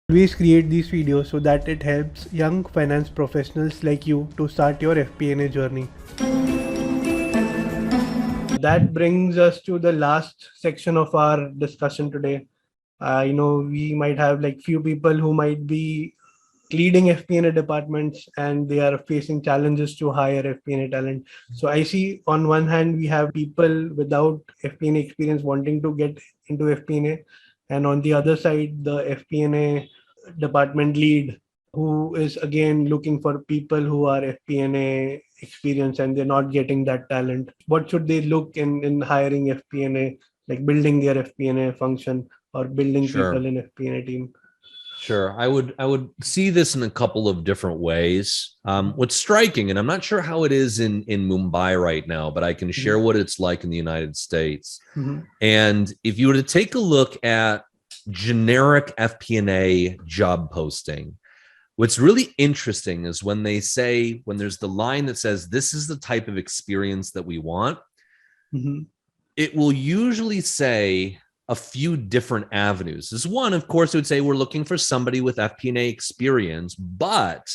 always create these videos so that it helps young finance professionals like you to start your FP&A journey. That brings us to the last section of our discussion today. We might have like few people who might be leading FP&A departments and they are facing challenges to hire FP&A talent. So I see on one hand we have people without FP&A experience wanting to get into FP&A, and on the other side the FP&A department lead who is again looking for people who are FP&A experience and they're not getting that talent. What should they look in hiring FP&A, like building their FP&A function or building people Sure. in FP&A team? Sure. I would see this in a couple of different ways. What's striking, and I'm not sure how it is in Mumbai right now, but I can share what it's like in the United States. Mm-hmm. And if you were to take a look at generic FP&A job posting, what's really interesting is when there's the line that says, this is the type of experience that we want, Mm-hmm. it will usually say a few different avenues. This one, of course, it would say we're looking for somebody with FP&A experience, but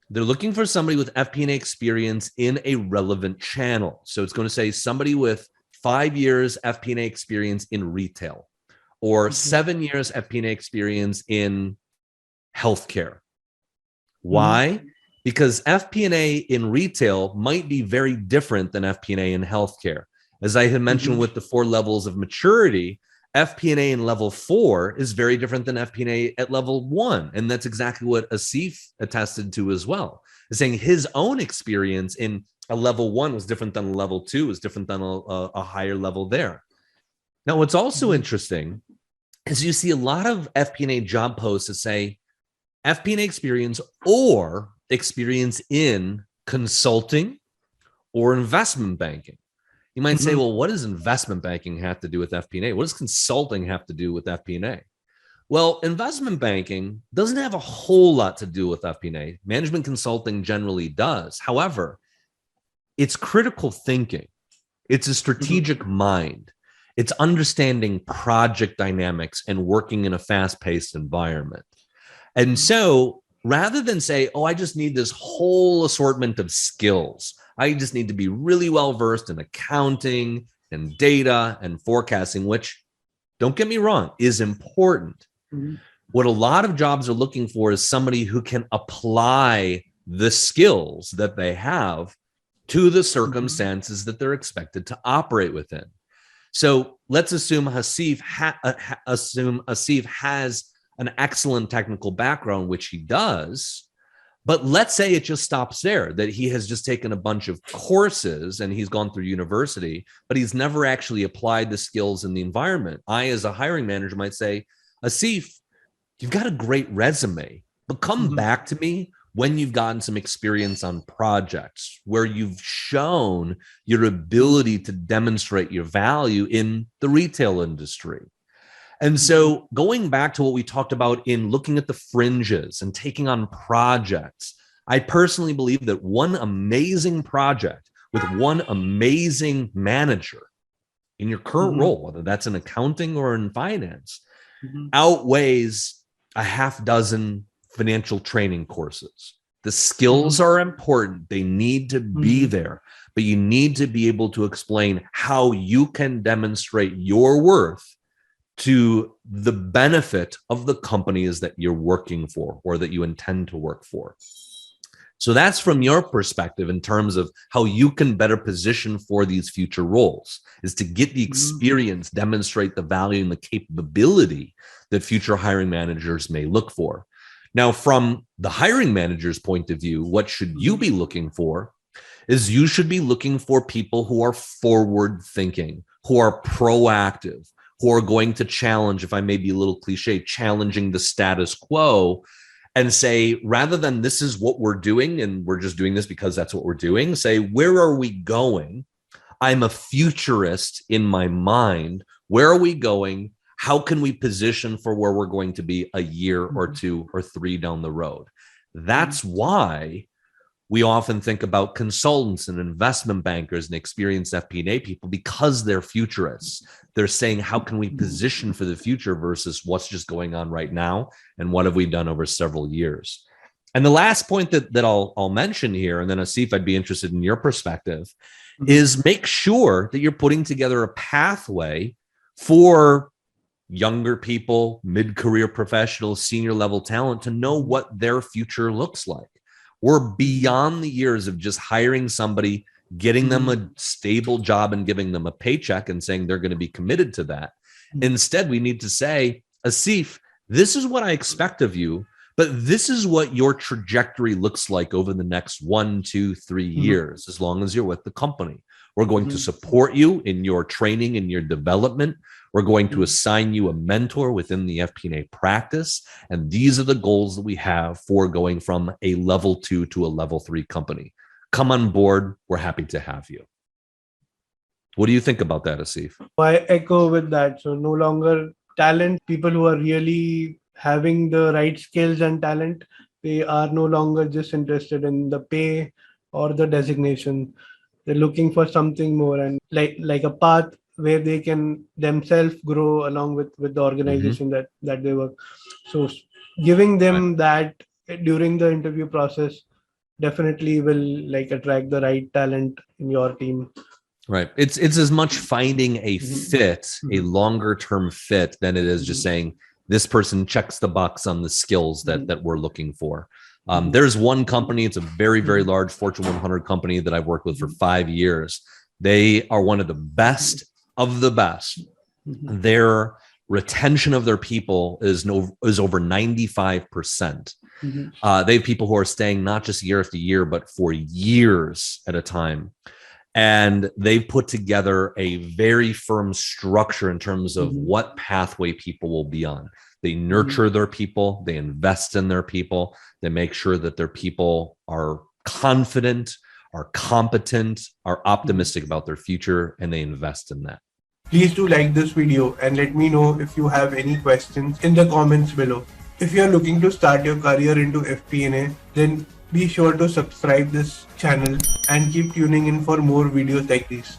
they're looking for somebody with FP&A experience in a relevant channel. So it's going to say somebody with 5 years FP&A experience in retail or 7 years FP&A experience in healthcare. Why? Because FP&A in retail might be very different than FP&A in healthcare. As I had mentioned with the 4 levels of maturity, FP&A in level 4 is very different than FP&A at level 1. And that's exactly what Asif attested to as well. Is saying his own experience in a level 1 was different than a level 2, was different than a higher level there. Now, what's also interesting is you see a lot of FP&A job posts that say FP&A experience or experience in consulting or investment banking. You might say, well, what does investment banking have to do with FP&A? What does consulting have to do with FP&A? Well, investment banking doesn't have a whole lot to do with FP&A. Management consulting generally does. However, it's critical thinking. It's a strategic mind. It's understanding project dynamics and working in a fast-paced environment. And so rather than say, oh, I just need this whole assortment of skills, I just need to be really well versed in accounting and data and forecasting, which, don't get me wrong, is important. What a lot of jobs are looking for is somebody who can apply the skills that they have to the circumstances that they're expected to operate within. So let's assume Asif has an excellent technical background, which he does. But let's say it just stops there, that he has just taken a bunch of courses and he's gone through university, but he's never actually applied the skills in the environment. I, as a hiring manager, might say, Asif, you've got a great resume, but come back to me when you've gotten some experience on projects where you've shown your ability to demonstrate your value in the retail industry. And so going back to what we talked about in looking at the fringes and taking on projects, I personally believe that one amazing project with one amazing manager in your current role, whether that's in accounting or in finance, outweighs a half dozen financial training courses. The skills are important. They need to be there, but you need to be able to explain how you can demonstrate your worth to the benefit of the companies that you're working for or that you intend to work for. So that's from your perspective in terms of how you can better position for these future roles, is to get the experience, demonstrate the value and the capability that future hiring managers may look for. Now, from the hiring manager's point of view, what should you be looking for is you should be looking for people who are forward thinking, who are proactive, who are going to challenge, if I may be a little cliche, challenging the status quo and say, rather than this is what we're doing and we're just doing this because that's what we're doing, say, where are we going? I'm a futurist in my mind. Where are we going? How can we position for where we're going to be a year or 2 or 3 down the road? That's why We often think about consultants and investment bankers and experienced FP&A people because they're futurists. They're saying, how can we position for the future versus what's just going on right now? And what have we done over several years? And the last point that I'll mention here, and then Asif, I'd be interested in your perspective, is make sure that you're putting together a pathway for younger people, mid-career professionals, senior level talent to know what their future looks like. We're beyond the years of just hiring somebody, getting them a stable job and giving them a paycheck and saying they're going to be committed to that. Instead, we need to say, Asif, this is what I expect of you, but this is what your trajectory looks like over the next 1, 2, 3 years, as long as you're with the company. We're going to support you in your training and your development. We're going to assign you a mentor within the FP&A practice. And these are the goals that we have for going from a level 2 to a level 3 company. Come on board. We're happy to have you. What do you think about that, Asif? I echo with that. So no longer talent, people who are really having the right skills and talent, they are no longer just interested in the pay or the designation. They're looking for something more, and like a path where they can themselves grow along with the organization that they work. So giving them that during the interview process definitely will attract the right talent in your team. Right. It's as much finding a fit, a longer term fit, than it is just saying this person checks the box on the skills that we're looking for. There's one company, it's a very, very large Fortune 100 company that I've worked with for 5 years. They are one of the best of the best. Their retention of their people is over 95%. They have people who are staying not just year after year, but for years at a time. And they've put together a very firm structure in terms of what pathway people will be on. They nurture their people, they invest in their people, they make sure that their people are confident, are competent, are optimistic about their future, and they invest in that. Please do like this video and let me know if you have any questions in the comments below. If you are looking to start your career into FP&A, then be sure to subscribe this channel and keep tuning in for more videos like these.